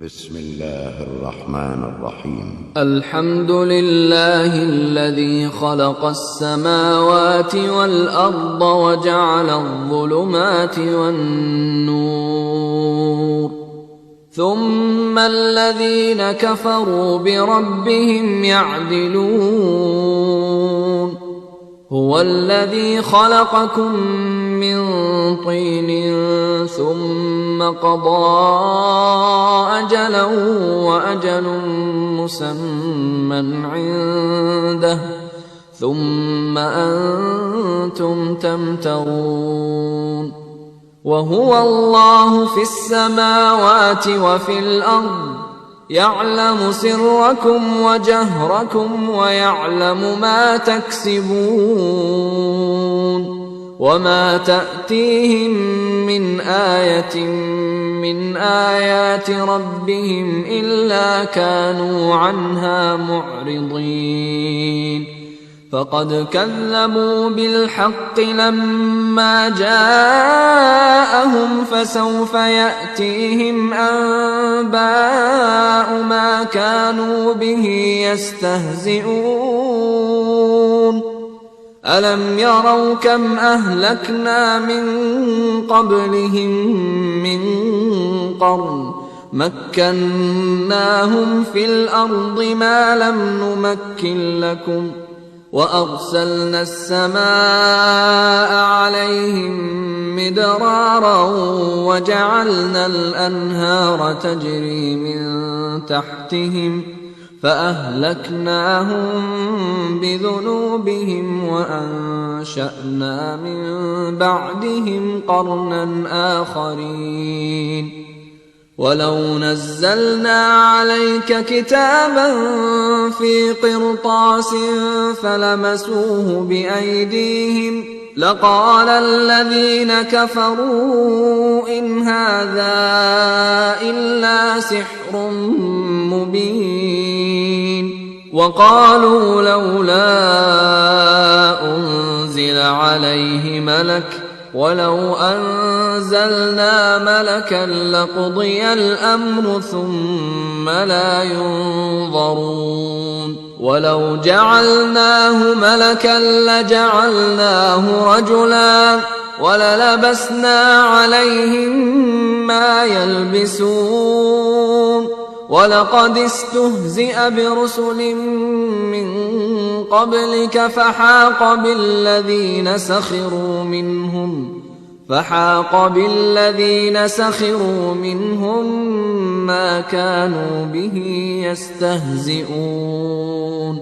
بسم الله الرحمن الرحيم. الحمد لله الذي خلق السماوات والأرض وجعل الظلمات والنور ثم الذين كفروا بربهم يعدلون. هو الذي خلقكم من طين ثم قضى أجلا وأجل مسمى عنده ثم أنتم تمترون. وهو الله في السماوات وفي الأرض يعلم سركم وجهركم ويعلم ما تكسبون. وما تأتيهم من آية من آيات ربهم إلا كانوا عنها معرضين. فقد كذبوا بالحق لما جاءهم فسوف يأتيهم أنباء ما كانوا به يستهزئون. ألم يروا كم أهلكنا من قبلهم من قرن مكناهم في الأرض ما لم نمكن لكم وأرسلنا السماء عليهم مدرارا وجعلنا الأنهار تجري من تحتهم فأهلكناهم بذنوبهم وأنشأنا من بعدهم قرنا آخرين. ولو نزلنا عليك كتابا في قرطاس فلمسوه بأيديهم لقال الذين كفروا إن هذا إلا سحر مبين. وقالوا لولا أنزل عليه ملك ولو أنزلنا ملكا لقضي الأمر ثم لا ينظرون. ولو جعلناه ملكا لجعلناه رجلا وللبسنا عليهم ما يلبسون. ولقد استهزئ برسل من قبلك فحاق بالذين سخروا منهم ما كانوا به يستهزئون.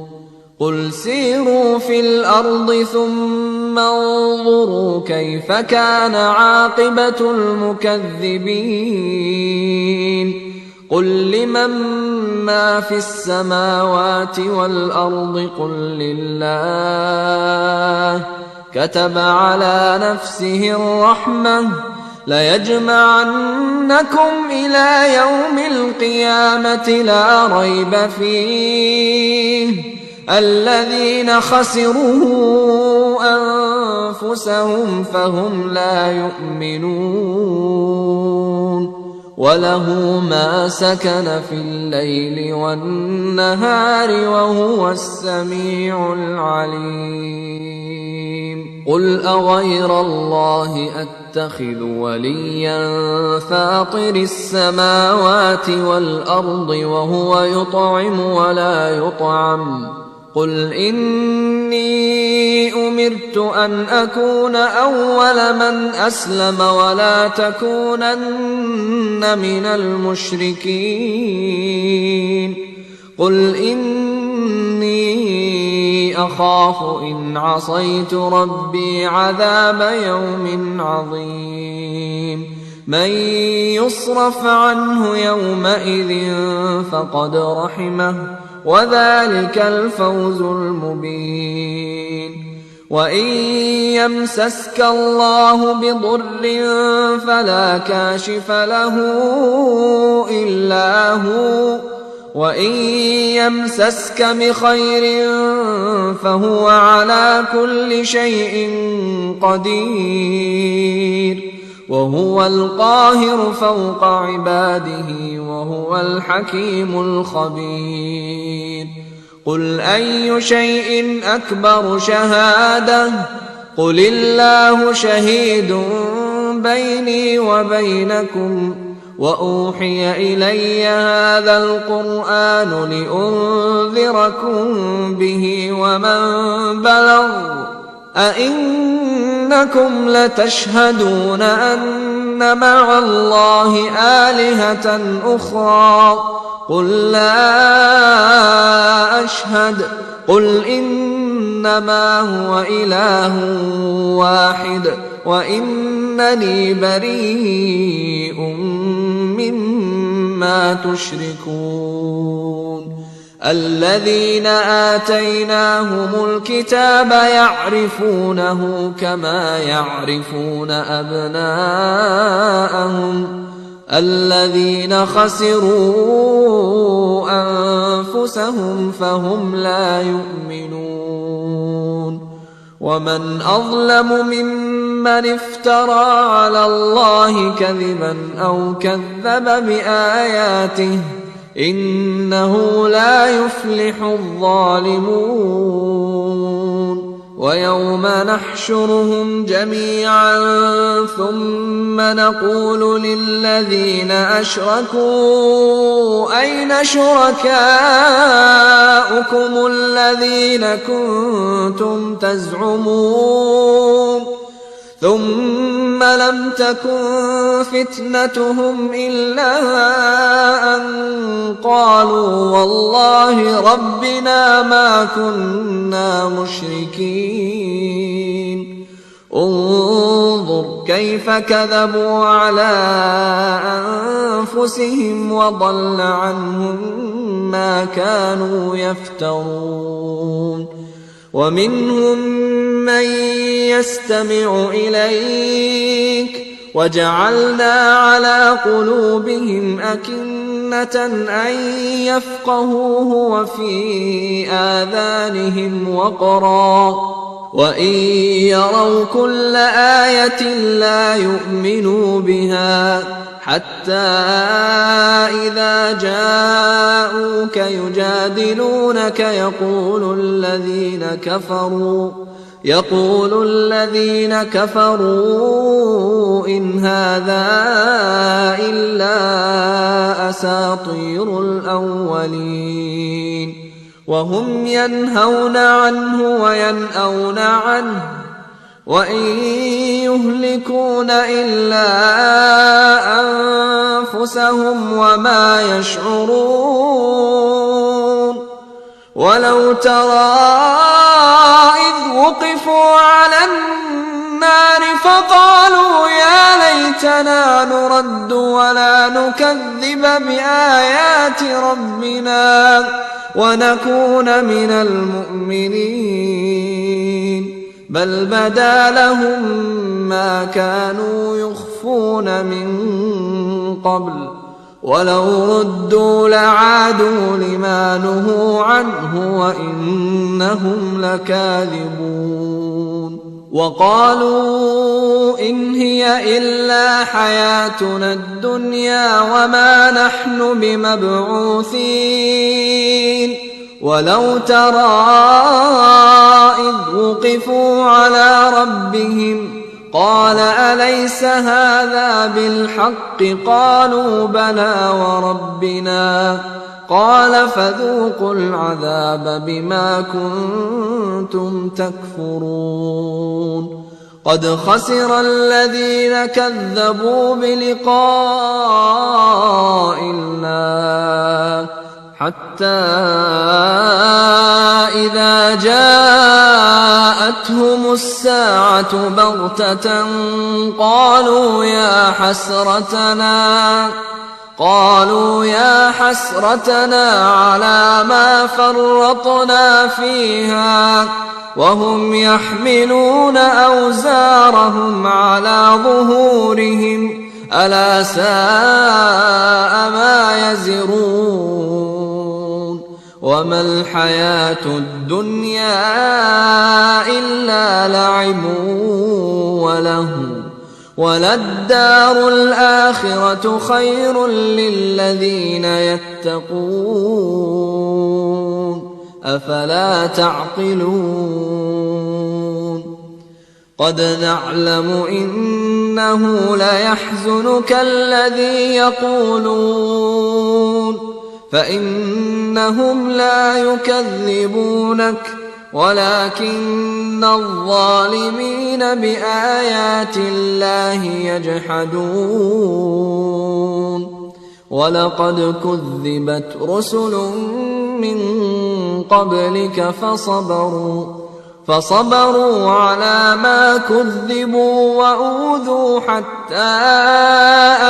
قل سيروا في الأرض ثم انظروا كيف كان عاقبة المكذبين. قل لمن ما في السماوات والأرض قل لله كتب على نفسه الرحمة ليجمعنكم إلى يوم القيامة لا ريب فيه الذين خسروا أنفسهم فهم لا يؤمنون. وله ما سكن في الليل والنهار وهو السميع العليم. قل أغير الله أتخذ وليا فاطر السماوات والأرض وهو يطعم ولا يطعم. قل إني أمرت أن أكون أول من أسلم ولا تكونن من المشركين. قل إني أخاف إن عصيت ربي عذاب يوم عظيم. من يصرف عنه يومئذ فقد رحمه وذلك الفوز المبين. وإن يمسسك الله بضر فلا كاشف له إلا هو وإن يمسسك بخير فهو على كل شيء قدير. وهو القاهر فوق عباده وهو الحكيم الخبير. قل أي شيء أكبر شهادة قل الله شهيد بيني وبينكم وأوحي إلي هذا القرآن لأنذركم به ومن بلغ أئنكم لتشهدون أن مع الله آلهة أخرى قل لا أشهد قل إنما هو إله واحد وإنني بريء مما تشركون. الذين آتيناهم الكتاب يعرفونه كما يعرفون أبناءهم الذين خسروا أنفسهم فهم لا يؤمنون. ومن أظلم ممن افترى على الله كذبا أو كذب بآياته إنه لا يفلح الظالمون. ويوم نحشرهم جميعا ثم نقول للذين أشركوا أين شركاؤكم الذين كنتم تزعمون ثم لم تكن فتنتهم إلا أن قالوا والله ربنا ما كنا مشركين. انظر كيف كذبوا على أنفسهم وضل عنهم ما كانوا يفترون. ومنهم من يستمع إليك وجعلنا على قلوبهم أكنة أن يفقهوه وفي آذانهم وقرا وإن يروا كل آية لا يؤمنوا بها حتى إذا جاءوك يجادلونك يقول الذين كفروا إن هذا إلا أساطير الأولين. وهم ينهون عنه وينأون عنه وإن يهلكون إلا أنفسهم وما يشعرون. ولو ترى إذ وقفوا على النار فقالوا يا ليتنا نرد ولا نكذب بآيات ربنا ونكون من المؤمنين بل بدا لهم ما كانوا يخفون من قبل ولو ردوا لعادوا لما نهوا عنه وإنهم لكاذبون. وقالوا إن هي إلا حياتنا الدنيا وما نحن بمبعوثين. ولو ترى إذ وقفوا على ربهم قال أليس هذا بالحق قالوا بلى وربنا قال فذوقوا العذاب بما كنتم تكفرون. قد خسر الذين كذبوا بلقاء الله حتى إذا جاءتهم الساعة بغتة قالوا يا حسرتنا على ما فرطنا فيها وهم يحملون أوزارهم على ظهورهم ألا ساء ما يزرون. وما الحياة الدنيا إلا لعب ولهو وللدار الآخرة خير للذين يتقون أفلا تعقلون قد نعلم إنه ليحزنك الذي يقولون فإنهم لا يكذبونك ولكن الظالمين بآيات الله يجحدون ولقد كذبت رسل من قبلك فصبروا على ما كذبوا وأوذوا حتى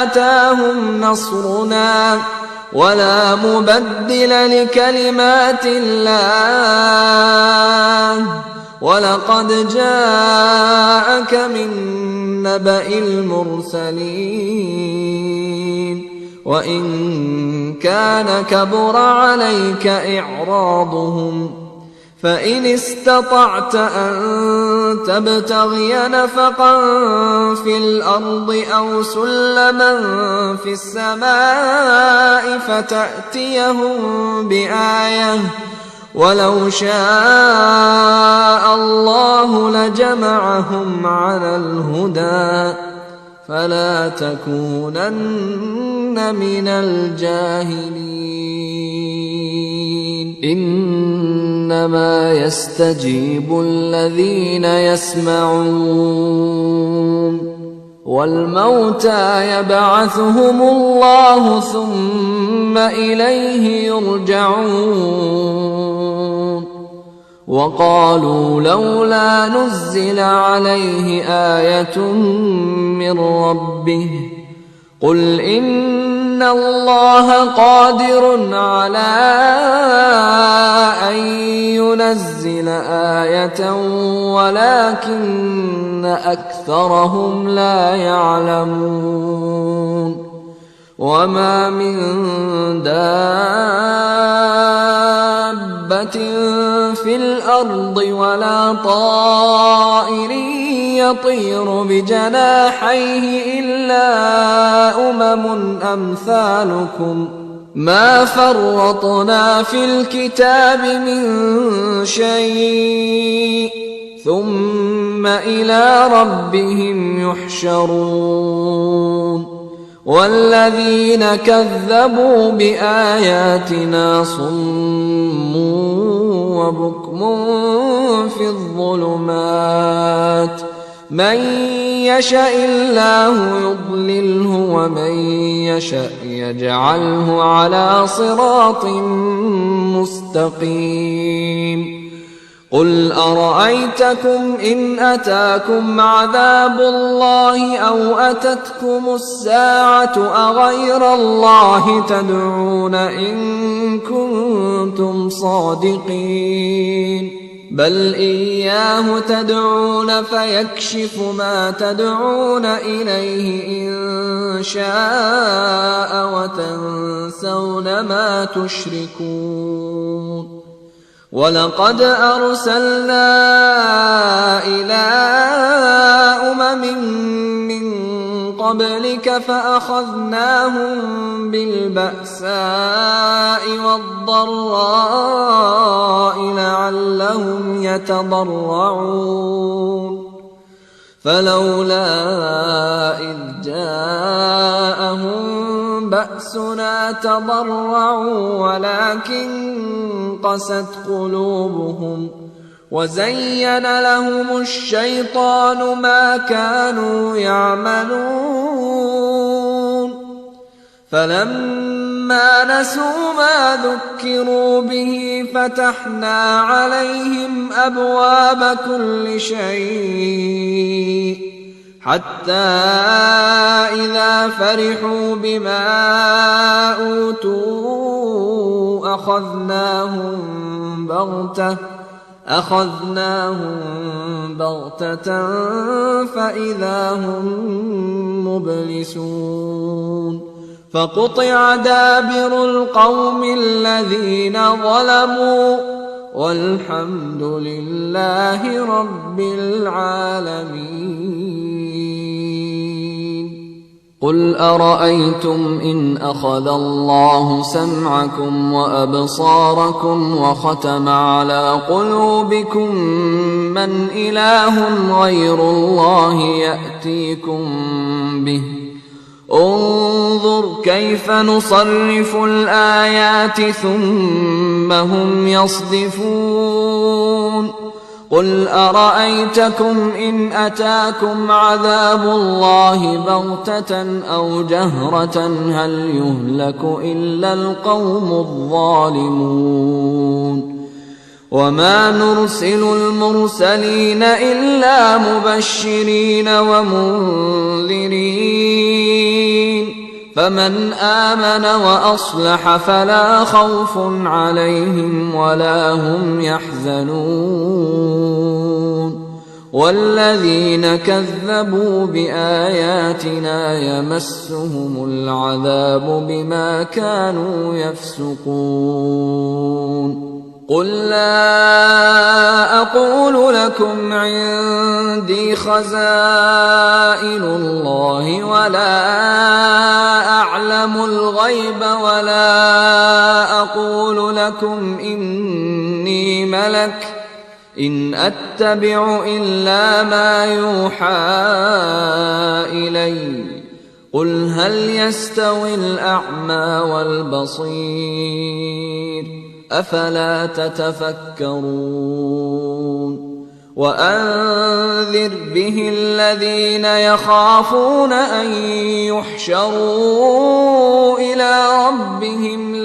أتاهم نصرنا ولا مبدل لكلمات الله ولقد جاءك من نبأ المرسلين وإن كان كبر عليك إعراضهم فإن استطعت أن تبتغي نفقا في الأرض أو سلما في السماء فتأتيهم بآية ولو شاء الله لجمعهم على الهدى فلا تكونن من الجاهلين إنما يستجيب الذين يسمعون والموتى يبعثهم الله ثم إليه يرجعون وقالوا لولا نزل عليه آية من ربه قل إن الله قادر على أن ينزل آية ولكن أكثرهم لا يعلمون وما من دابة في الأرض ولا طائر يطير بجناحيه إلا أمثالكم ما فرطنا في الكتاب من شيء ثم إلى ربهم يحشرون والذين كذبوا بآياتنا صم وبكم في الظلمات من يشاء الله يضلله ومن يشاء يجعله على صراط مستقيم قل أرأيتكم إن أتاكم عذاب الله أو أتتكم الساعة أغير الله تدعون إن كنتم صادقين بل إياه تدعون فيكشف ما تدعون إليه إن شاء وتنسون ما تشركون ولقد أرسلنا إلى من قبلك فأخذناهم بالبأساء والضراء لعلهم يتضرعون فلولا إذ جاءهم بأسنا تضرعوا ولكن قست قلوبهم وزين لهم الشيطان ما كانوا يعملون فلما نسوا ما ذكروا به فتحنا عليهم أبواب كل شيء حتى إذا فرحوا بما أوتوا أخذناهم بغتة فإذا هم مبلسون فقطع دابر القوم الذين ظلموا والحمد لله رب العالمين. قل أرأيتم إن أخذ الله سمعكم وأبصاركم وختم على قلوبكم من إله غير الله يأتيكم به انظر كيف نصرف الآيات ثم هم يصدفون قل أرأيتكم إن أتاكم عذاب الله بغتة أو جهرة هل يهلك إلا القوم الظالمون وما نرسل المرسلين إلا مبشرين ومنذرين فمن آمن وأصلح فلا خوف عليهم ولا هم يحزنون والذين كذبوا بآياتنا يمسهم العذاب بما كانوا يفسقون قل لا أقول لكم عندي خزائن الله ولا أعلم الغيب ولا أقول لكم إني ملك إن أتبع إلا ما يوحى إلي قل هل يستوي الأعمى والبصير أفلا تتفكرون وأنذر به الذين يخافون أن يحشروا إلى ربهم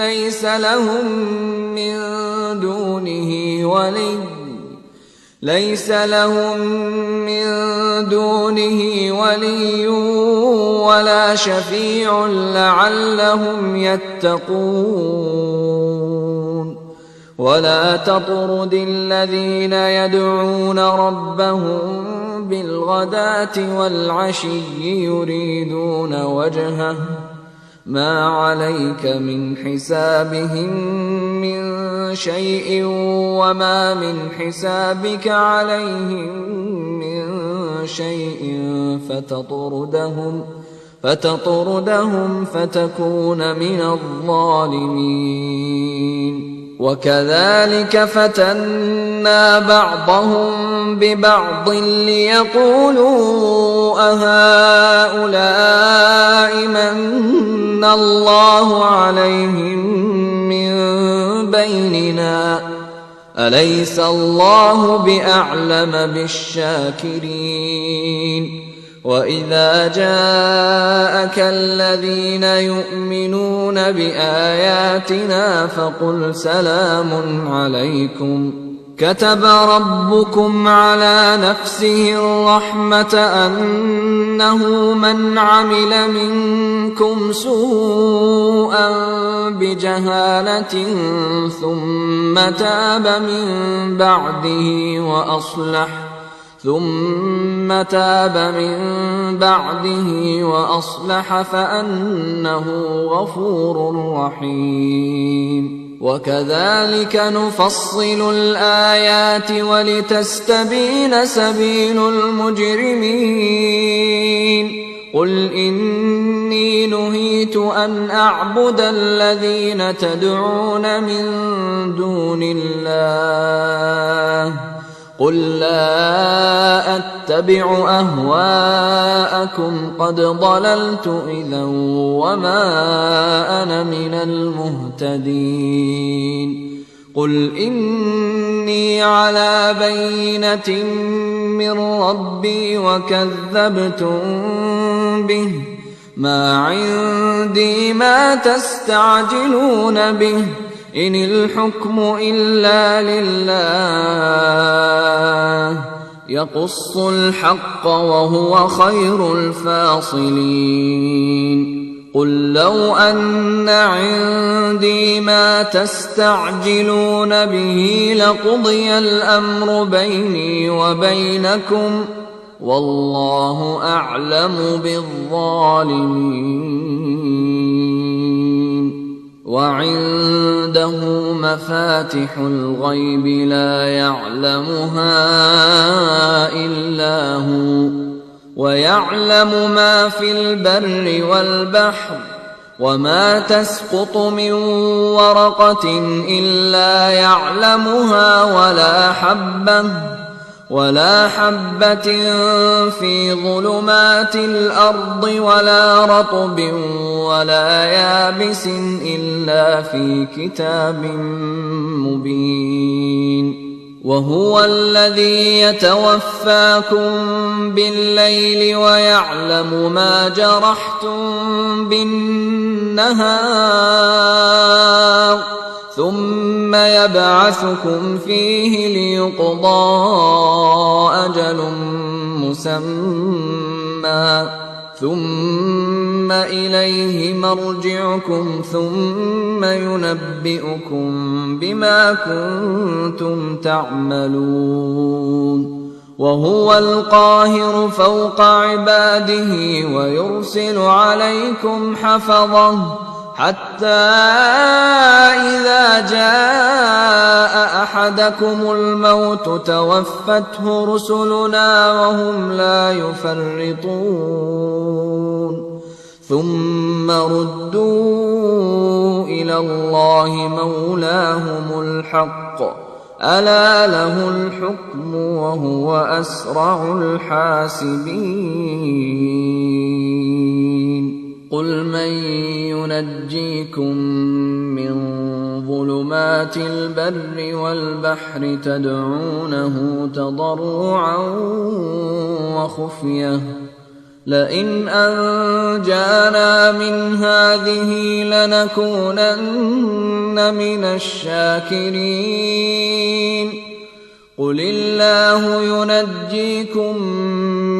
ليس لهم من دونه ولي ولا شفيع لعلهم يتقون ولا تطرد الذين يدعون ربهم بالغداة والعشي يريدون وجهه ما عليك من حسابهم من شيء وما من حسابك عليهم من شيء فتطردهم فتكون من الظالمين وكذلك فتنا بعضهم ببعض ليقولوا أهؤلاء من الله عليهم من بيننا أليس الله بأعلم بالشاكرين وإذا جاءك الذين يؤمنون بآياتنا فقل سلام عليكم كتب ربكم على نفسه الرحمة أنه من عمل منكم سوءا بجهالة ثم تاب من بعده وأصلح فأنه غفور رحيم وكذلك نفصل الآيات ولتستبين سبيل المجرمين قل إني نهيت أن أعبد الذين تدعون من دون الله قل لا أتبع أهواءكم قد ضللت إذا وما أنا من المهتدين قل إني على بينة من ربي وكذبتم به ما عندي ما تستعجلون به إن الحكم إلا لله يقص الحق وهو خير الفاصلين قل لو أن عندي ما تستعجلون به لقضي الأمر بيني وبينكم والله أعلم بالظالمين وعنده مفاتح الغيب لا يعلمها إلا هو ويعلم ما في البر والبحر وما تسقط من ورقة إلا يعلمها ولا حبة في ظلمات الأرض ولا رطب ولا يابس إلا في كتاب مبين وهو الذي يتوفاكم بالليل ويعلم ما جرحتم بالنهار ثم يبعثكم فيه ليقضى أجل مسمى ثم إليه مرجعكم ثم ينبئكم بما كنتم تعملون وهو القاهر فوق عباده ويرسل عليكم حفظه حتى إذا جاء أحدكم الموت توفته رسلنا وهم لا يفرطون ثم ردوا إلى الله مولاهم الحق ألا له الحكم وهو أسرع الحاسبين قل من ينجيكم من ظلمات البر والبحر تدعونه تضرعا وخفية لئن أنجانا من هذه لنكونن من الشاكرين قل الله ينجيكم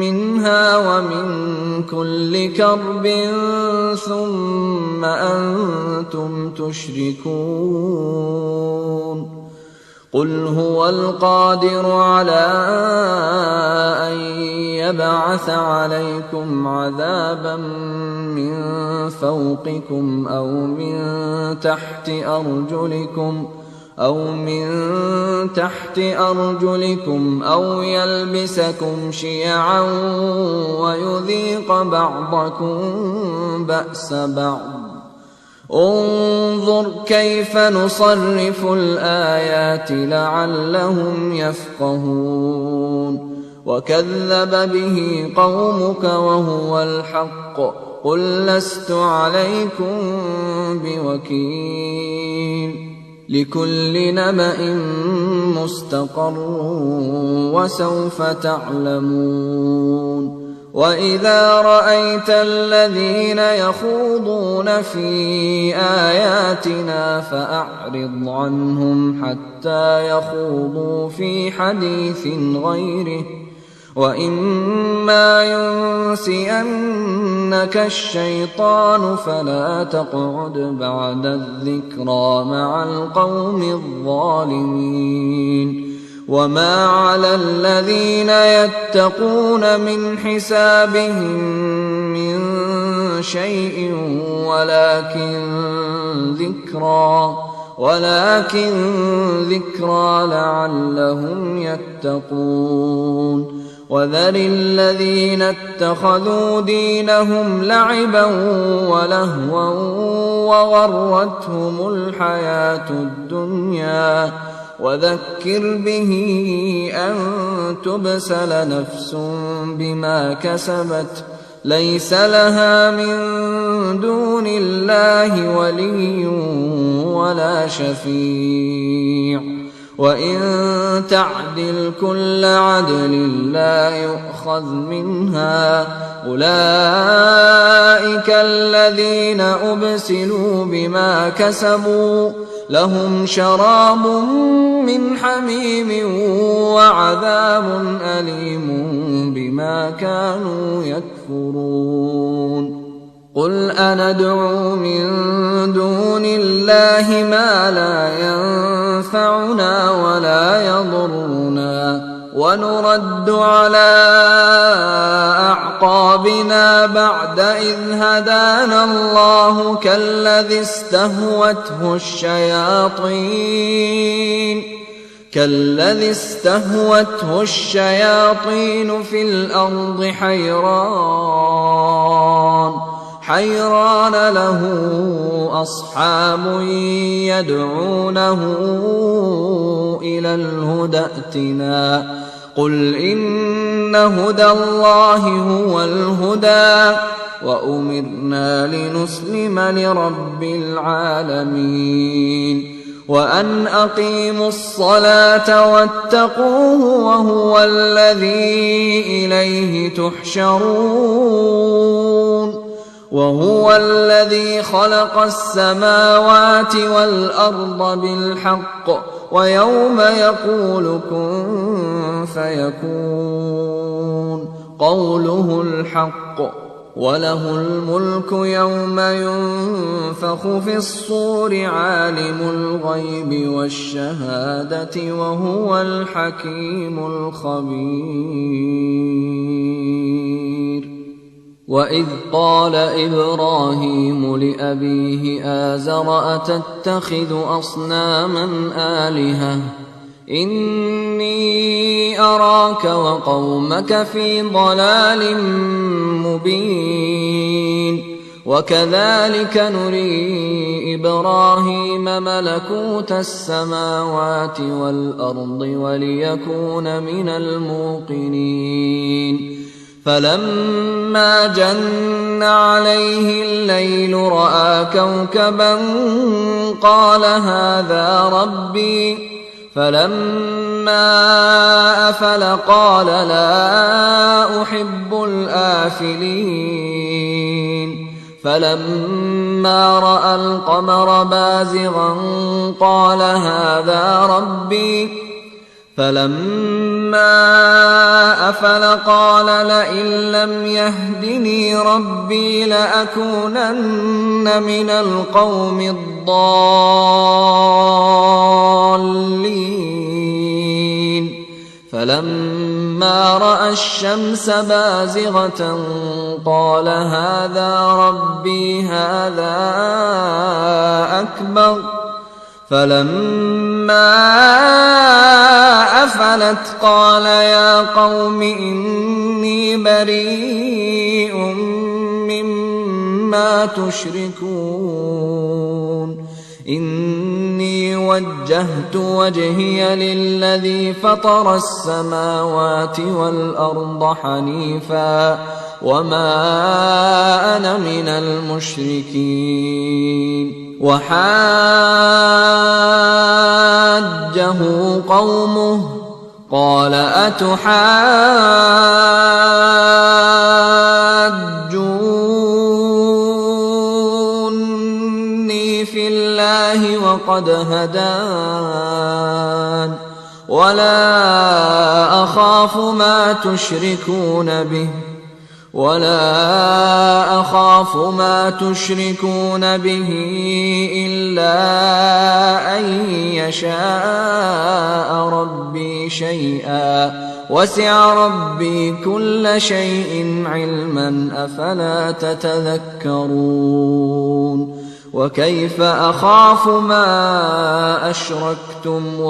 منها ومن كل كرب ثم أنتم تشركون قل هو القادر على أن يبعث عليكم عذابا من فوقكم أو من تحت أرجلكم أو يلبسكم شيعا ويذيق بعضكم بأس بعض انظر كيف نصرف الآيات لعلهم يفقهون وكذب به قومك وهو الحق قل لست عليكم بوكيل لكل نبأ مستقر وسوف تعلمون وإذا رأيت الذين يخوضون في آياتنا فأعرض عنهم حتى يخوضوا في حديث غيره وإما ينسينك الشيطان فلا تقعد بعد الذكرى مع القوم الظالمين وما على الذين يتقون من حسابهم من شيء ولكن ذكرى لعلهم يتقون وذر الذين اتخذوا دينهم لعبا ولهوا وغرتهم الحياة الدنيا وذكر به أن تبسل نفس بما كسبت ليس لها من دون الله ولي ولا شفيع وإن تعدل كل عدل لا يؤخذ منها أولئك الذين أبسلوا بما كسبوا لهم شراب من حميم وعذاب أليم بما كانوا يكفرون قل أندعو من دون الله ما لا ينفعنا ولا يضرنا ونرد على أعقابنا بعد إذ هدانا الله كالذي استهوته الشياطين كالذي استهوته الشياطين في الأرض حيران له أصحاب يدعونه إلى الهدى ائتنا قل إن هدى الله هو الهدى وأمرنا لنسلم لرب العالمين وأن أقيموا الصلاة واتقوه وهو الذي إليه تحشرون وهو الذي خلق السماوات والأرض بالحق ويوم يقول كن فيكون قوله الحق وله الملك يوم ينفخ في الصور عالم الغيب والشهادة وهو الحكيم الخبير وإذ قال إبراهيم لأبيه آزر أتتخذ أصناما آلهة إني أراك وقومك في ضلال مبين وكذلك نري إبراهيم ملكوت السماوات والأرض وليكون من الموقنين فلما جن عليه الليل رأى كوكبا قال هذا ربي فلما أفل قال لا أحب الآفلين فلما رأى القمر بازغا قال هذا ربي فلما أفل قال لئن لم يهدني ربي لأكونن من القوم الضالين فلما رأى الشمس بازغة قال هذا ربي هذا أكبر فلما أفلت قال يا قوم إني بريء مما تشركون إني وجهت وجهي للذي فطر السماوات والأرض حنيفا وما أنا من المشركين وحاجه قومه قال أتحاجوني في الله وقد هدان ولا أخاف ما تشركون به إلا أن يشاء ربي شيئا وسع ربي كل شيء علما أفلا تتذكرون وكيف أخاف ما أشركتم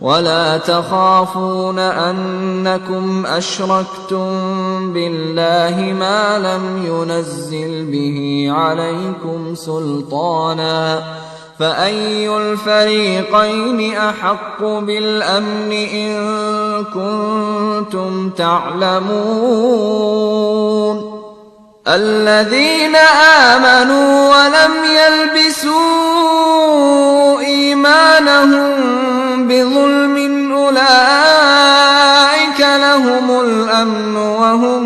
ولا تخافون أنكم أشركتم بالله ما لم ينزل به عليكم سلطانا فأي الفريقين أحق بالأمن إن كنتم تعلمون الذين آمنوا ولم يلبسوا إيمانهم بظلم أولئك لهم الأمن وهم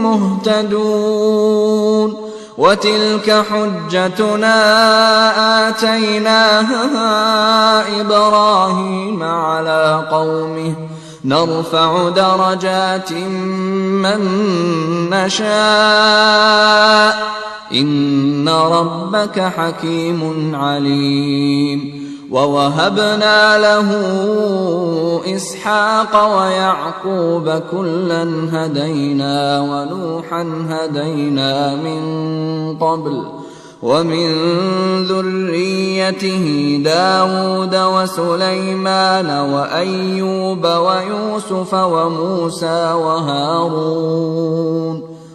مهتدون وتلك حجتنا آتيناها إبراهيم على قومه نرفع درجات من نشاء إن ربك حكيم عليم ووهبنا له إسحاق ويعقوب كلا هدينا ونوحا هدينا من قبل ومن ذريته داود وسليمان وأيوب ويوسف وموسى وهارون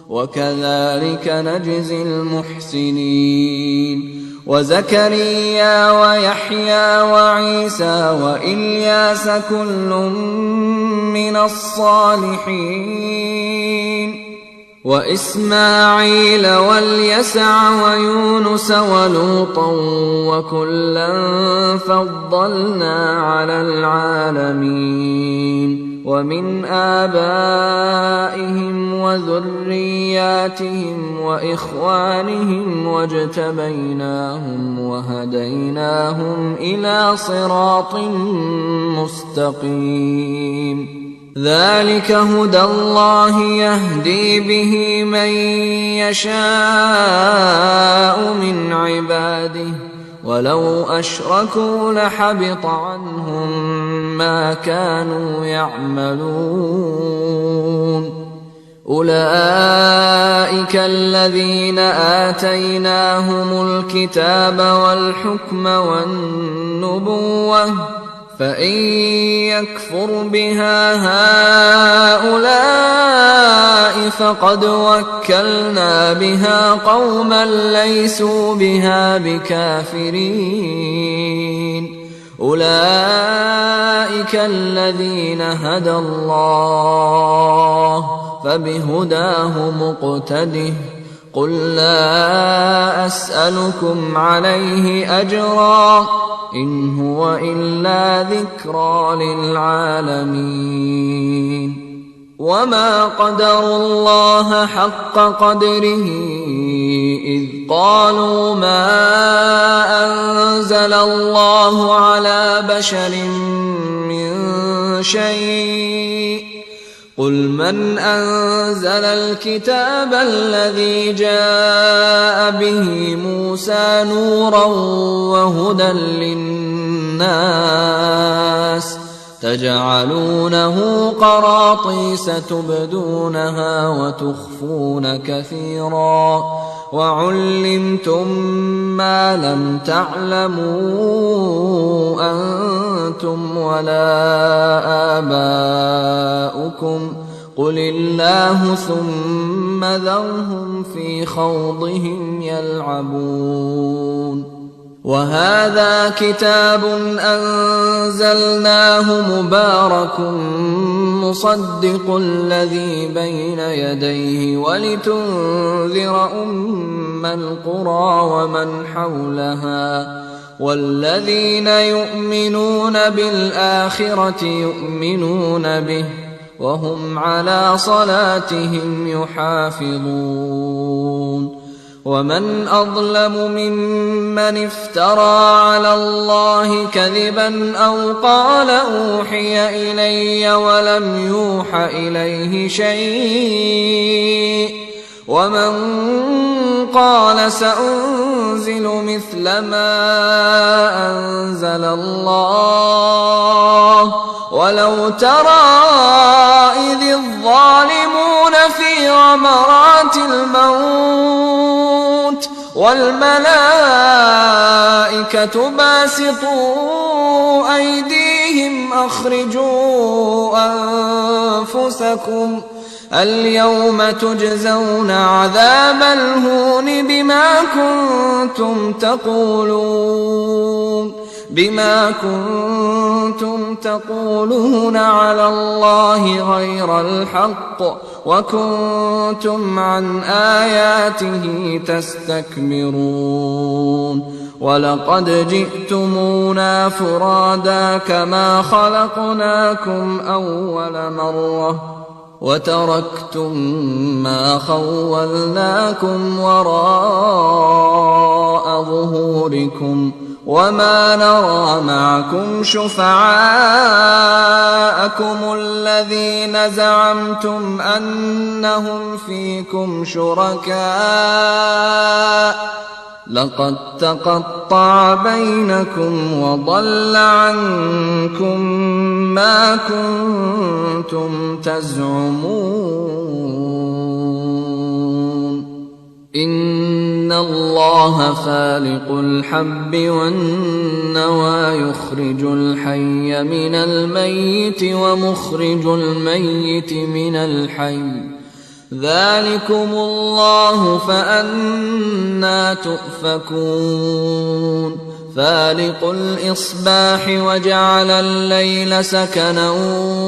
وكذلك نجزي المحسنين وزكريا ويحيى وعيسى وإلياس كل من الصالحين وإسماعيل واليسع ويونس ولوطا وكلا فضلنا على العالمين ومن آبائهم وذرياتهم وإخوانهم واجتبيناهم وهديناهم إلى صراط مستقيم ذلك هدى الله يهدي به من يشاء من عباده ولو أشركوا لحبط عنهم ما كانوا يعملون أولئك الذين آتيناهم الكتاب والحكم والنبوة فإن يكفر بها هؤلاء فقد وكلنا بها قوما ليسوا بها بكافرين أولئك الذين هدى الله فبهداه مقتده قل لا أسألكم عليه أجرا إن هو إلا ذكرى للعالمين وما قدروا الله حق قدره إذ قالوا ما أنزل الله على بشر من شيء قل من أنزل الكتاب الذي جاء به موسى نورا وهدى للناس تجعلونه قراطيس تبدونها وتخفون كثيرا وعلمتم ما لم تعلموا أنتم ولا آباؤكم قل الله ثم ذرهم في خوضهم يلعبون وهذا كتاب أنزلناه مبارك مصدق الذي بين يديه ولتنذر أم القرى ومن حولها والذين يؤمنون بالآخرة يؤمنون به وهم على صلاتهم يحافظون ومن أظلم ممن افترى على الله كذبا أو قال أوحي إلي ولم يوح إليه شيء ومن قال سأنزل مثل ما أنزل الله ولو ترى إذ الظالمون في غمرات الموت والملائكة باسطوا أيديهم أخرجوا أنفسكم اليوم تجزون عذاب الهون بما كنتم تقولون على الله غير الحق وكنتم عن آياته تستكبرون ولقد جئتمونا فرادا كما خلقناكم أول مرة وتركتم ما خولناكم وراء ظهوركم وما نرى معكم شفعاءكم الذين زعمتم أنهم فيكم شركاء لقد تقطع بينكم وضل عنكم ما كنتم تزعمون إن الله فالق الحب والنوى يخرج الحي من الميت ومخرج الميت من الحي ذلكم الله فأنى تؤفكون فالق الإصباح وجعل الليل سكنا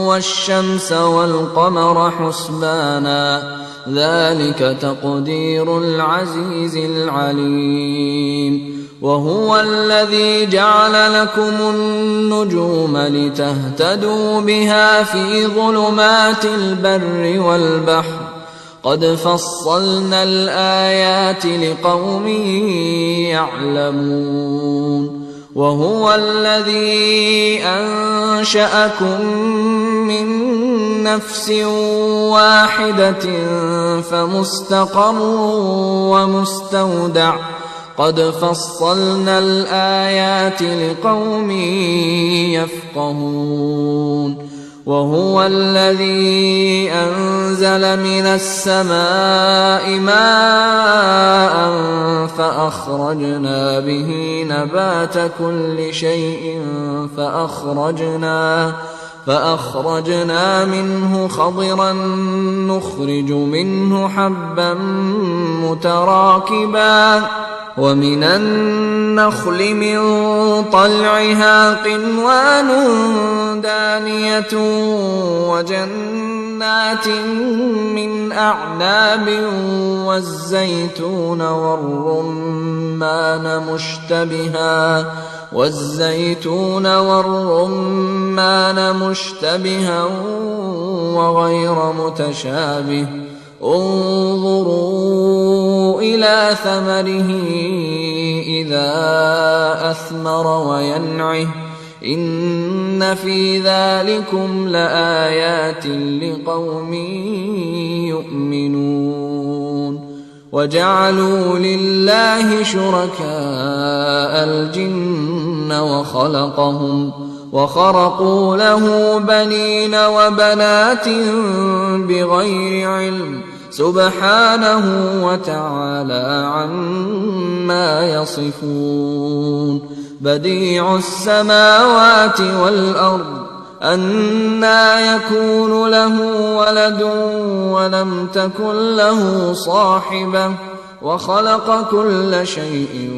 والشمس والقمر حسبانا ذلك تقدير العزيز العليم وهو الذي جعل لكم النجوم لتهتدوا بها في ظلمات البر والبحر قد فصلنا الآيات لقوم يعلمون وهو الذي أنشأكم من نفس واحدة فمستقر ومستودع قد فصلنا الآيات لقوم يفقهون وهو الذي أنزل من السماء ماء فأخرجنا به نبات كل شيء فأخرجنا منه خضرا نخرج منه حبا متراكبا ومن النخل من طلعها قنوان دانية وجنات من أعناب والزيتون والرمان مشتبها وغير متشابه انظروا إلى ثمره إذا أثمر وينعه إن في ذلكم لآيات لقوم يؤمنون وجعلوا لله شركاء الجن وخرقوا له بنين وبنات بغير علم سبحانه وتعالى عما يصفون بديع السماوات والأرض أنى يكون له ولد ولم تكن له صاحبة وخلق كل شيء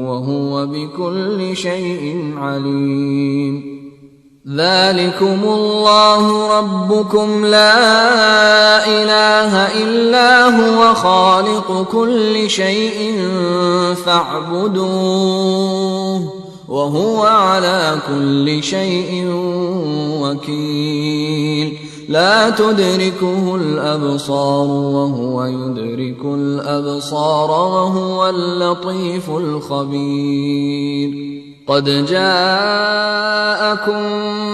وهو بكل شيء عليم ذلكم الله ربكم لا إله إلا هو خالق كل شيء فاعبدوه وهو على كل شيء وكيل لا تدركه الأبصار وهو يدرك الأبصار وهو اللطيف الخبير قد جاءكم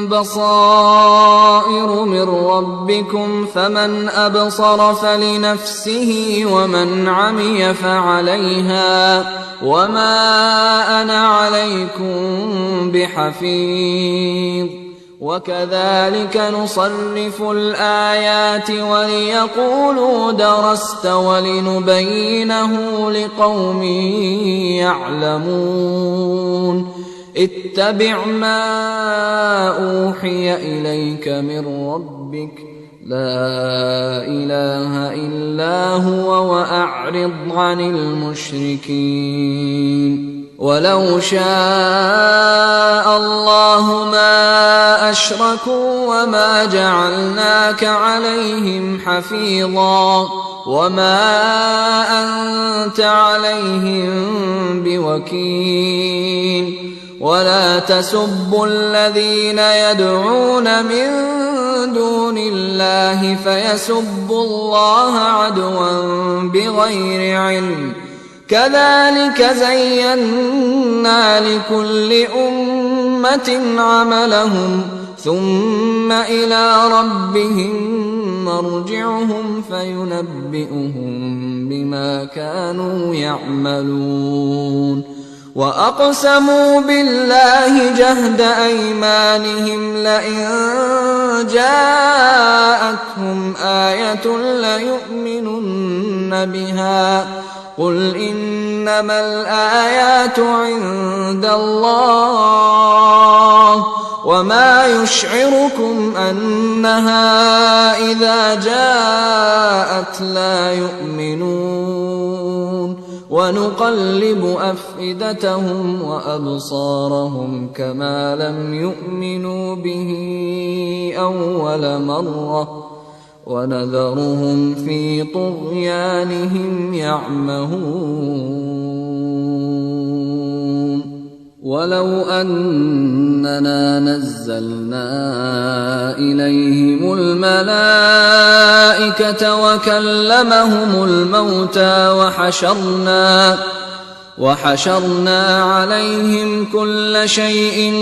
بصائر من ربكم فمن أبصر فلنفسه ومن عمي فعليها وما أنا عليكم بحفيظ وكذلك نصرف الآيات وليقولوا درست ولنبينه لقوم يعلمون اتبع ما أوحي إليك من ربك لا إله إلا هو وأعرض عن المشركين ولو شاء الله ما أشركوا وما جعلناك عليهم حفيظا وما أنت عليهم بوكيل ولا تسبوا الذين يدعون من دون الله فيسبوا الله عدوا بغير علم كذلك زينا لكل أمة عملهم ثم إلى ربهم مرجعهم فينبئهم بما كانوا يعملون وأقسموا بالله جهد أيمانهم لئن جاءتهم آية ليؤمنن بها قل إنما الآيات عند الله وما يشعركم أنها إذا جاءت لا يؤمنون ونقلب أفئدتهم وأبصارهم كما لم يؤمنوا به أول مرة ونذرهم في طغيانهم يعمهون ولو أننا نزلنا إليهم الملائكة وكلمهم الموتى وحشرنا عليهم كل شيء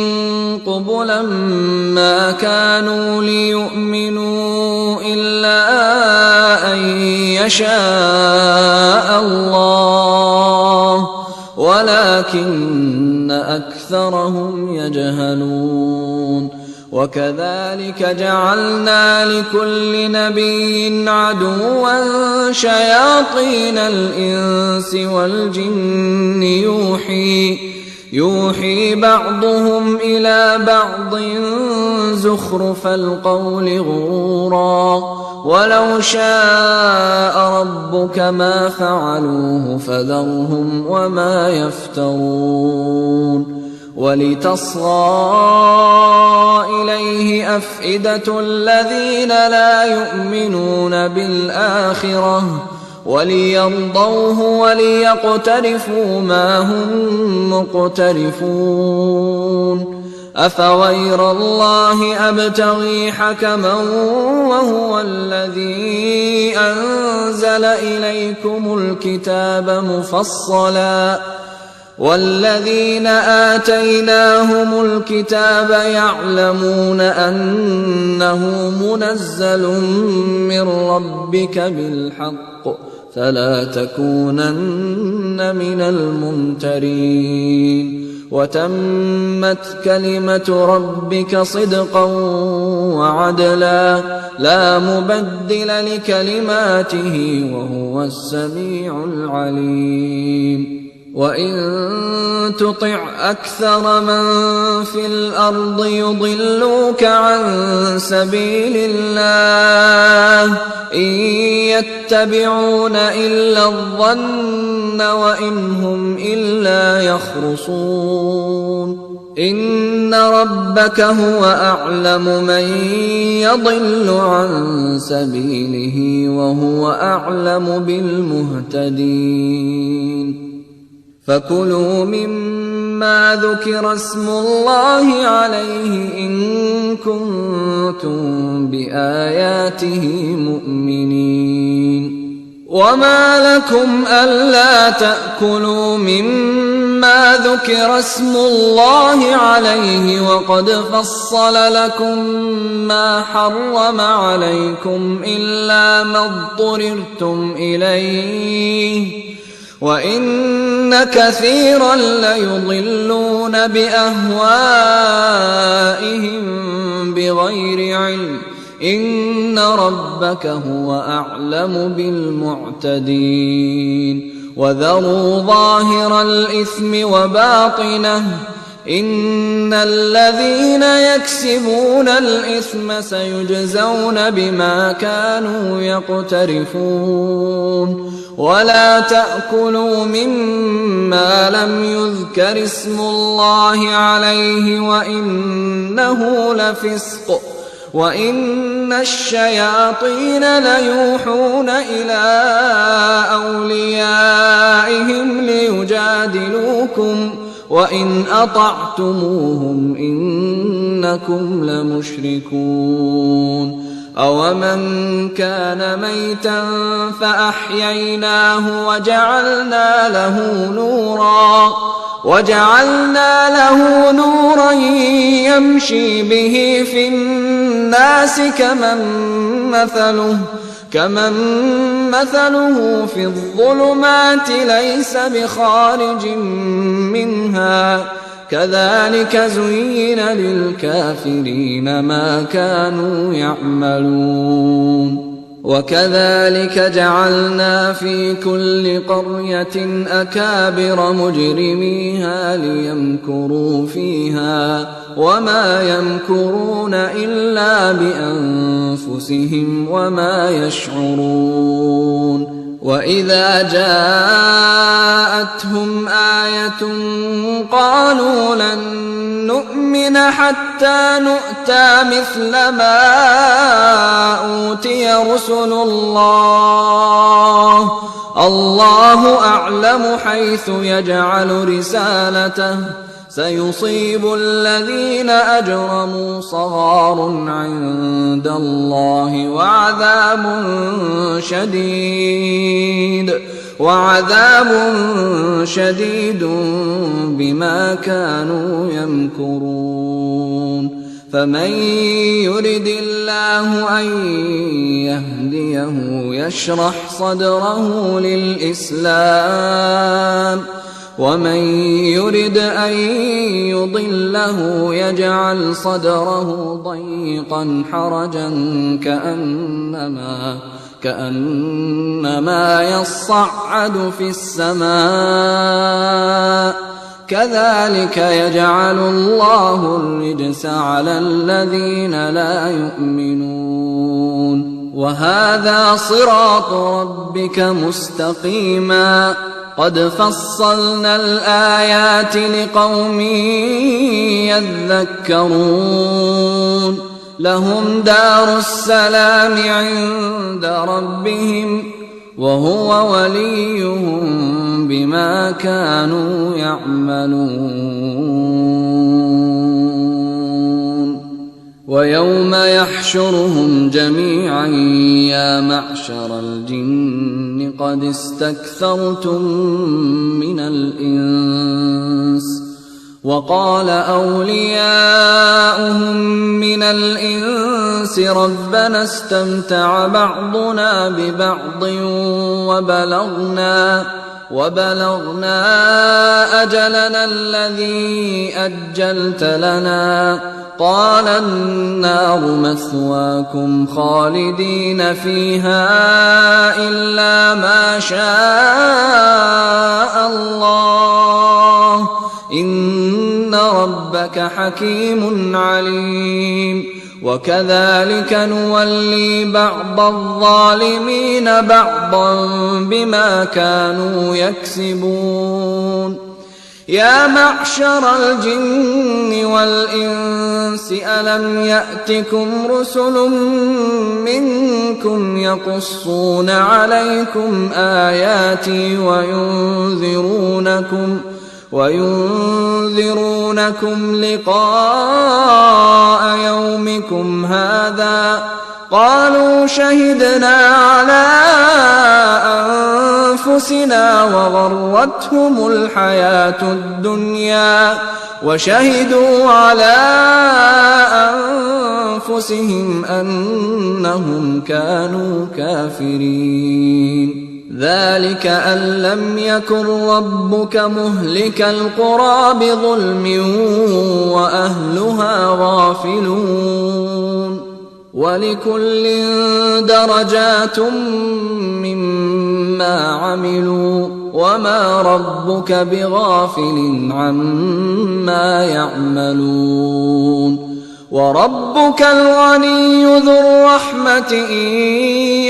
قبلا ما كانوا ليؤمنوا إلا أن يشاء الله ولكن أكثرهم يجهلون وكذلك جعلنا لكل نبي عدوا شياطين الإنس والجن يوحي بعضهم إلى بعض زخرف القول غرورا ولو شاء ربك ما فعلوه فذرهم وما يفترون ولتصغى إليه أفئدة الذين لا يؤمنون بالآخرة وليرضوه وليقترفوا ما هم مقترفون أفغير الله أبتغي حكما وهو الذي أنزل إليكم الكتاب مفصلا والذين آتيناهم الكتاب يعلمون أنه منزل من ربك بالحق فلا تكونن من الممترين وتمت كلمة ربك صدقا وعدلا لا مبدل لكلماته وهو السميع العليم وإن تطع أكثر من في الأرض يضلوك عن سبيل الله إن يتبعون إلا الظن وإن هم إلا يخرصون إن ربك هو أعلم من يضل عن سبيله وهو أعلم بالمهتدين فكلوا مما ذكر اسم الله عليه إن كنتم بآياته مؤمنين وما لكم ألا تأكلوا مما ذكر اسم الله عليه وقد فصل لكم ما حرم عليكم إلا ما اضطررتم إليه وإن كثيرا ليضلون بأهوائهم بغير علم إن ربك هو أعلم بالمعتدين وذروا ظاهر الإثم وباطنه إن الذين يكسبون الإثم سيجزون بما كانوا يقترفون ولا تأكلوا مما لم يذكر اسم الله عليه وإنه لفسق وإن الشياطين ليوحون إلى أوليائهم ليجادلوكم وإن أطعتموهم إنكم لمشركون أومن كان ميتا فأحييناه وجعلنا له نورا يمشي به في الناس كمن مثله في الظلمات ليس بخارج منها كذلك زين للكافرين ما كانوا يعملون وكذلك جعلنا في كل قرية أكابر مجرميها ليمكروا فيها وما يمكرون إلا بأنفسهم وما يشعرون وإذا جاءتهم آية قالوا لن نؤمن حتى نؤتى مثل ما أوتي رسل الله الله أعلم حيث يجعل رسالته سيصيب الذين أجرموا صغار عند الله وعذاب شديد بما كانوا يمكرون فمن يرد الله أن يهديه يشرح صدره للإسلام ومن يرد أن يضله يجعل صدره ضيقا حرجا كأنما يصعد في السماء كذلك يجعل الله الرجس على الذين لا يؤمنون وهذا صراط ربك مستقيما قد فصلنا الآيات لقوم يذكرون لهم دار السلام عند ربهم وهو وليهم بما كانوا يعملون ويوم يحشرهم جميعا يا معشر الجن قد استكثرتم من الإنس وقال أولياؤهم من الإنس ربنا استمتع بعضنا ببعض وبلغنا أجلنا الذي أجلت لنا قال النار مثواكم خالدين فيها إلا ما شاء الله إن ربك حكيم عليم وكذلك نولي بعض الظالمين بعضا بما كانوا يكسبون يا معشر الجن والإنس ألم يأتكم رسل منكم يقصون عليكم آياتي وينذرونكم لقاء يومكم هذا قالوا شهدنا على أنفسنا وغرتهم الحياة الدنيا وشهدوا على أنفسهم أنهم كانوا كافرين ذلك أن لم يكن ربك مهلك القرى بظلم وأهلها غافلون ولكل درجات مما عملوا وما ربك بغافل عما يعملون وربك الغني ذو الرحمة إن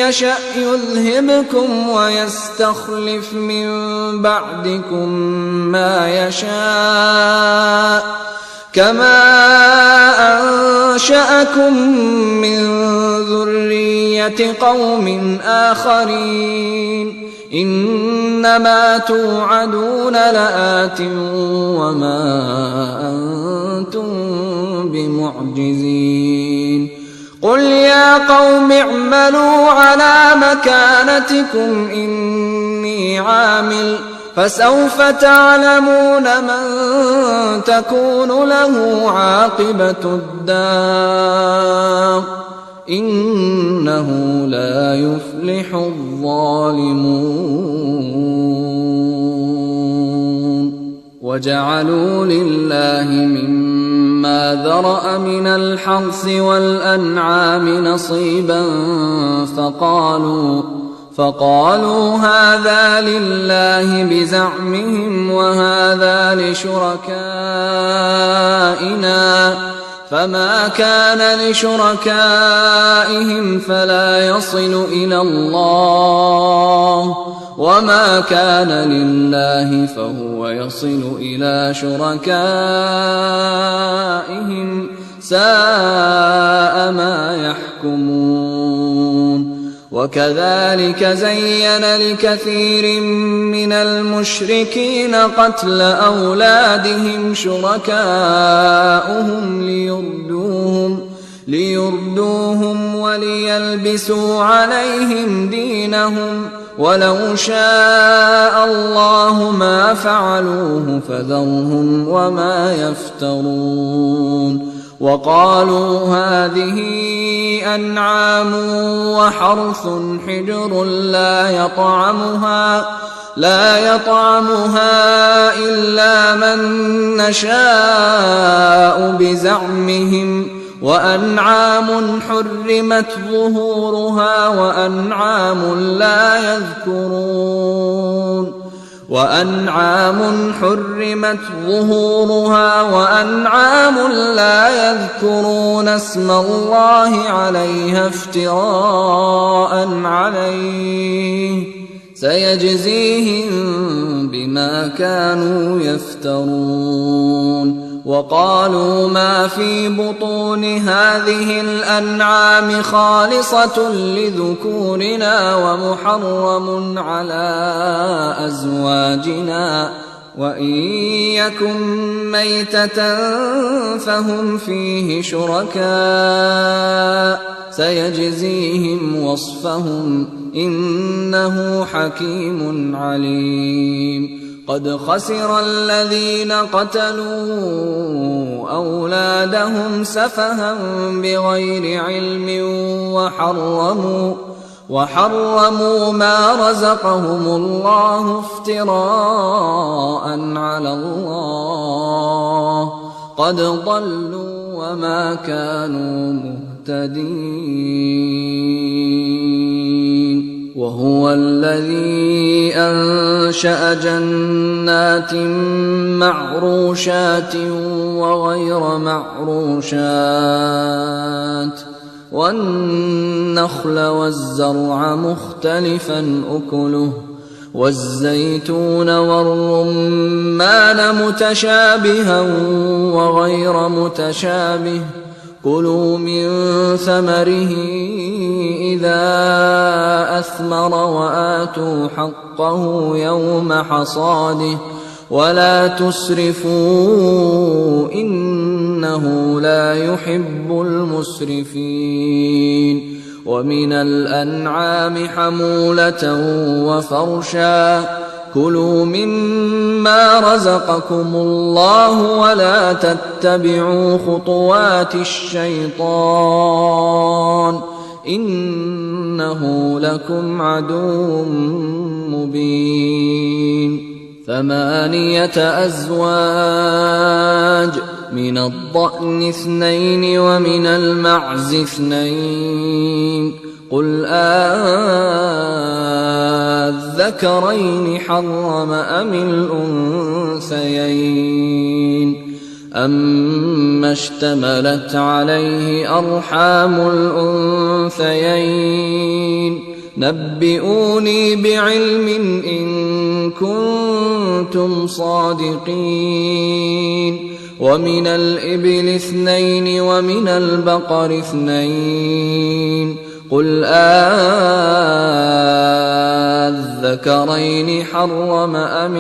يشأ يذهبكم ويستخلف من بعدكم ما يشاء كما أنشأكم من ذرية قوم آخرين إنما توعدون لآت وما أنتم بمعجزين قل يا قوم اعملوا على مكانتكم إني عامل فسوف تعلمون من تكون له عاقبة الدار إنه لا يفلح الظالمون وجعلوا لله مما مما ذرأ من الحرث والأنعام نصيبا فقالوا هذا لله بزعمهم وهذا لشركائنا فما كان لشركائهم فلا يصل إلى الله وما كان لله فهو يصل إلى شركائهم ساء ما يحكمون. وكذلك زين لكثير من المشركين قتل أولادهم شركاؤهم ليردوهم وليلبسوا عليهم دينهم ولو شاء الله ما فعلوه فذرهم وما يفترون. وقالوا هذه أنعام وحرث حجر لا يطعمها إلا من نشاء بزعمهم وأنعام حرمت ظهورها وأنعام لا يذكرون اسم الله عليها افتراء عليه سيجزيهم بما كانوا يفترون. وقالوا ما في بطون هذه الأنعام خالصة لذكورنا ومحرم على أزواجنا وإن يكن ميتة فهم فيه شركاء سيجزيهم وصفهم إنه حكيم عليم. قد خسر الذين قتلوا أولادهم سفها بغير علم وحرموا ما رزقهم الله افتراء على الله قد ضلوا وما كانوا مهتدين. وهو الذي أنشأ جنات معروشات وغير معروشات والنخل والزرع مختلفا أكله والزيتون والرمان متشابها وغير متشابه كلوا من ثمره إذا أثمر وآتوا حقه يوم حصاده ولا تسرفوا إنه لا يحب المسرفين. ومن الأنعام حمولة وفرشا كلوا مما رزقكم الله ولا تتبعوا خطوات الشيطان إنه لكم عدو مبين. 8 أزواج من الضأن 2 ومن المعز 2 قل الذكرين حرم أم الأنثيين أما اشتملت عليه أرحام الأنثيين نبئوني بعلم إن كنتم صادقين. ومن الإبل 2 ومن البقر 2 قل الذكرين حرم أم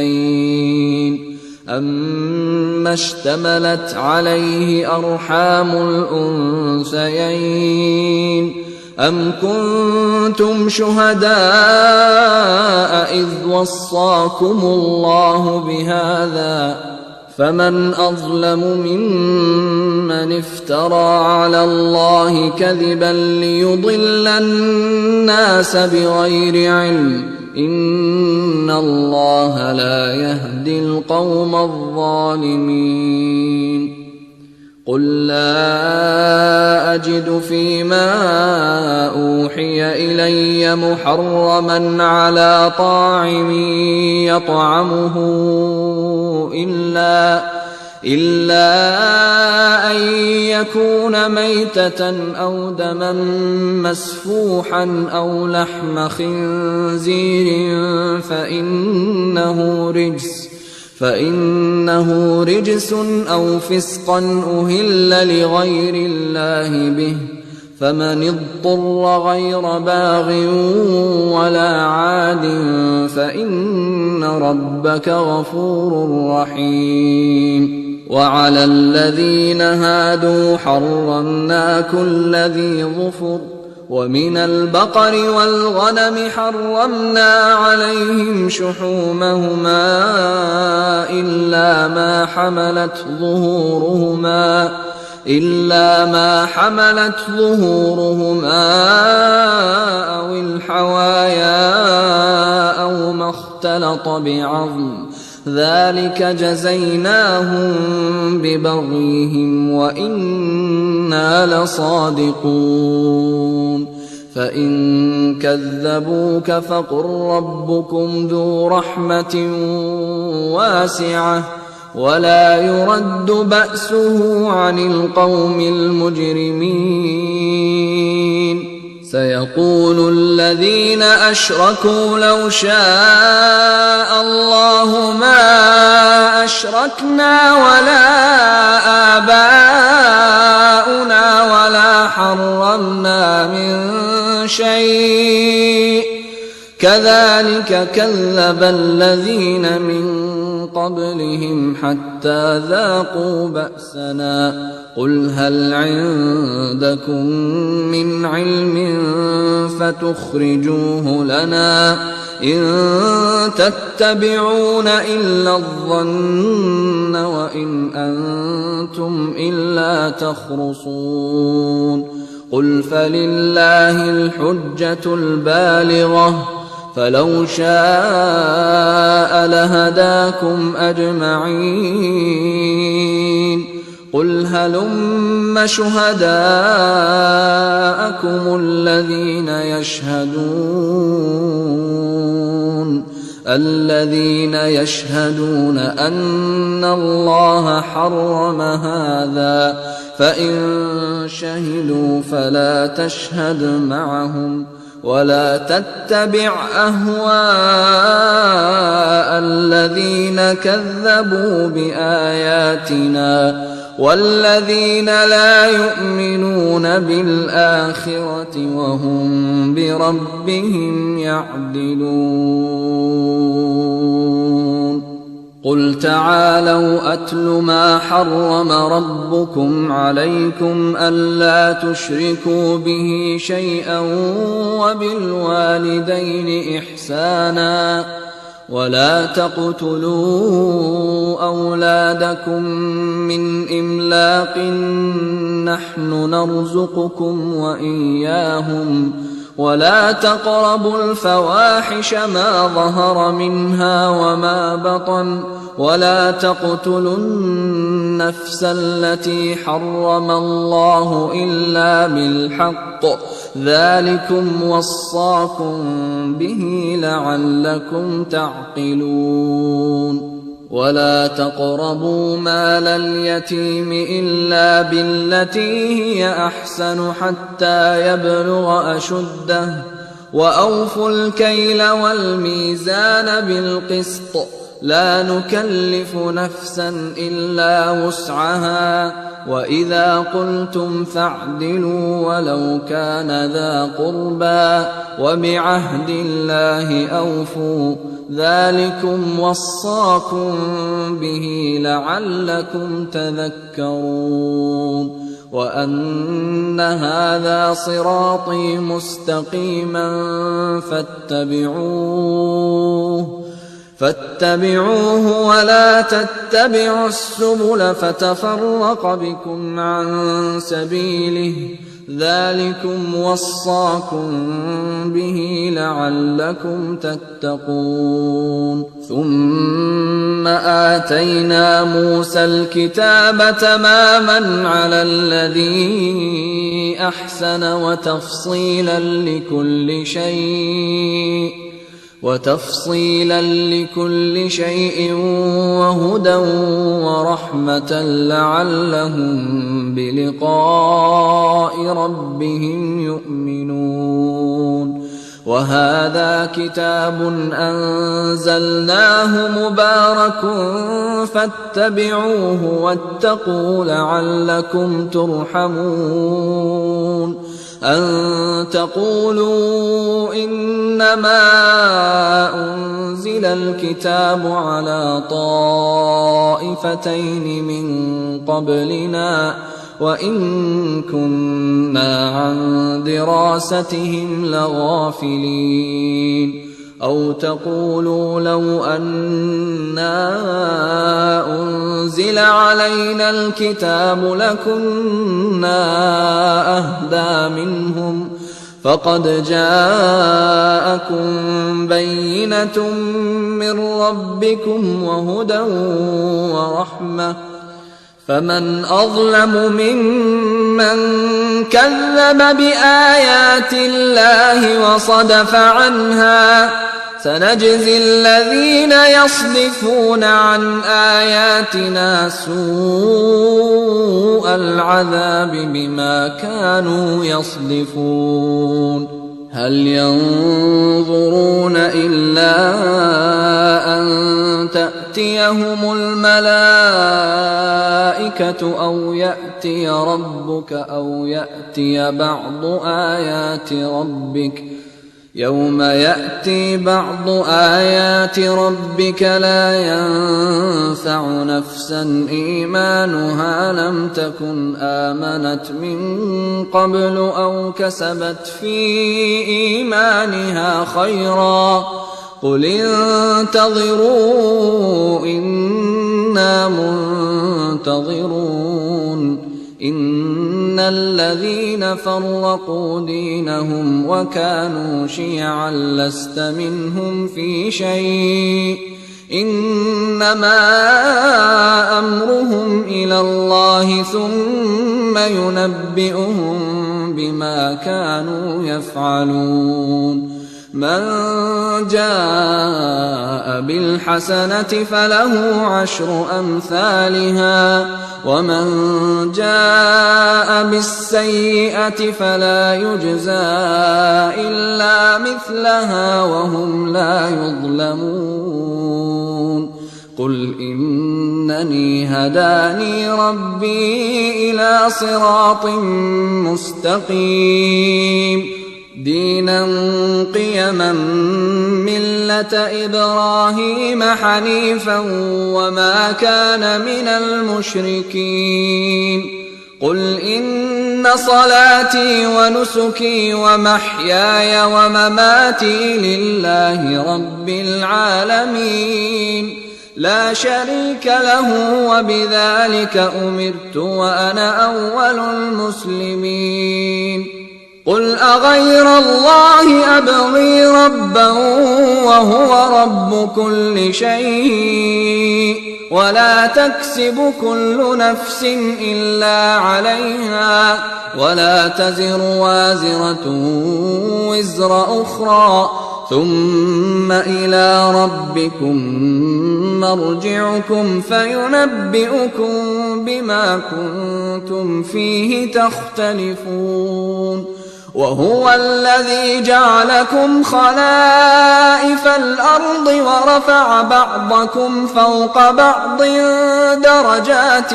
الأنثيين أما اشتملت عليه أرحام الأنثيين أم كنتم شهداء إذ وصاكم الله بهذا فمن أظلم ممن افترى على الله كذبا ليضل الناس بغير علم إن الله لا يهدي القوم الظالمين. قل لا أجد فيما أوحي إلي محرما على طاعم يطعمه إلا أن يكون ميتة أو دما مسفوحا أو لحم خنزير فإنه رجس أو فسقا أهل لغير الله به، فمن اضطر غير باغ ولا عاد فإن ربك غفور رحيم. وعلى الذين هادوا حرمنا كل ذي ظفر، ومن البقر والغنم حرمنا عليهم شحومهما إلا ما حملت ظهورهما أو الحوايا أو ما اختلط بعظم، ذلك جزيناهم ببغيهم وإنا لصادقون. فإن كذبوك فقل ربكم ذو رحمة واسعة ولا يرد بأسه عن القوم المجرمين. سيقول الذين أشركوا لو شاء الله ما أشركنا ولا آباؤنا ولا حرمنا من شيء كذلك كذب الذين من قبلهم حتى ذاقوا بأسنا. قل هل عندكم من علم فتخرجوه لنا إن تتبعون إلا الظن وإن أنتم إلا تخرصون. قل فلله الحجة البالغة فلو شاء لهداكم أجمعين. قل هلم شهداءكم الذين يشهدون أن الله حرم هذا، فإن شهدوا فلا تشهد معهم ولا تتبع أهواء الذين كذبوا بآياتنا والذين لا يؤمنون بالآخرة وهم بربهم يعدلون. قل تعالوا أتل ما حرم ربكم عليكم ألا تشركوا به شيئا وبالوالدين إحسانا ولا تقتلوا أولادكم من إملاق نحن نرزقكم وإياهم ولا تقربوا الفواحش ما ظهر منها وما بطن ولا تقتلوا النفس التي حرم الله إلا بالحق ذلكم وصاكم به لعلكم تعقلون. ولا تقربوا مال اليتيم إلا بالتي هي أحسن حتى يبلغ أشده وأوفوا الكيل والميزان بالقسط لا نكلف نفسا إلا وسعها وإذا قلتم فاعدلوا ولو كان ذا قربى وبعهد الله أوفوا ذلكم وصاكم به لعلكم تذكرون. وأن هذا صراطي مستقيما فاتبعوه ولا تتبعوا السبل فتفرق بكم عن سبيله ذلكم وصاكم به لعلكم تتقون ثم آتينا موسى الكتاب تماما على الذي أحسن وتفصيلا لكل شيء وهدى ورحمة لعلهم بلقاء ربهم يؤمنون وهذا كتاب أنزلناه مبارك فاتبعوه واتقوا لعلكم ترحمون أن تقولوا إنما أنزل الكتاب على طائفتين من قبلنا وإن كنا عن دراستهم لغافلين أو تقولوا لو أنا أنزل علينا الكتاب لكنا أهدى منهم فقد جاءكم بينة من ربكم وهدى ورحمة فمن أظلم ممن كذب بآيات الله وصدف عنها سنجزي الذين يصدفون عن آياتنا سوء العذاب بما كانوا يصدفون هل ينظرون إلا أن تأتيهم الملائكة أو يأتي ربك أو يأتي بعض آيات ربك يوم يأتي بعض آيات ربك لا ينفع نفسا إيمانها لم تكن آمنت من قبل أو كسبت في إيمانها خيرا قل انتظروا إنا منتظرون إن الذين فرقوا دينهم وكانوا شيعا لست منهم في شيء إنما أمرهم إلى الله ثم ينبئهم بما كانوا يفعلون من جاء بالحسنة فله عشر أمثالها ومن جاء بالسيئة فلا يجزى إلا مثلها وهم لا يظلمون قل إنني هداني ربي إلى صراط مستقيم دينا قيما ملة إبراهيم حنيفا وما كان من المشركين قل إن صلاتي ونسكي ومحياي ومماتي لله رب العالمين لا شريك له وبذلك أمرت وأنا أول المسلمين قل أغير الله أبغي ربا وهو رب كل شيء ولا تكسب كل نفس إلا عليها ولا تزر وازرة وزر أخرى ثم إلى ربكم مرجعكم فينبئكم بما كنتم فيه تختلفون وهو الذي جعلكم خلائف الأرض ورفع بعضكم فوق بعض درجات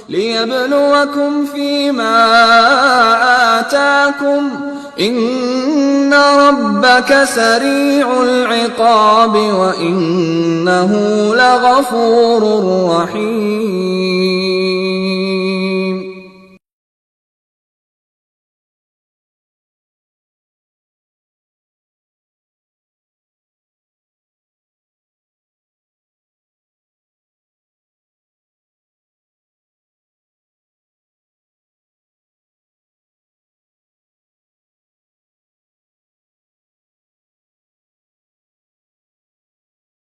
ليبلوكم فيما آتاكم إن ربك سريع العقاب وإنه لغفور رحيم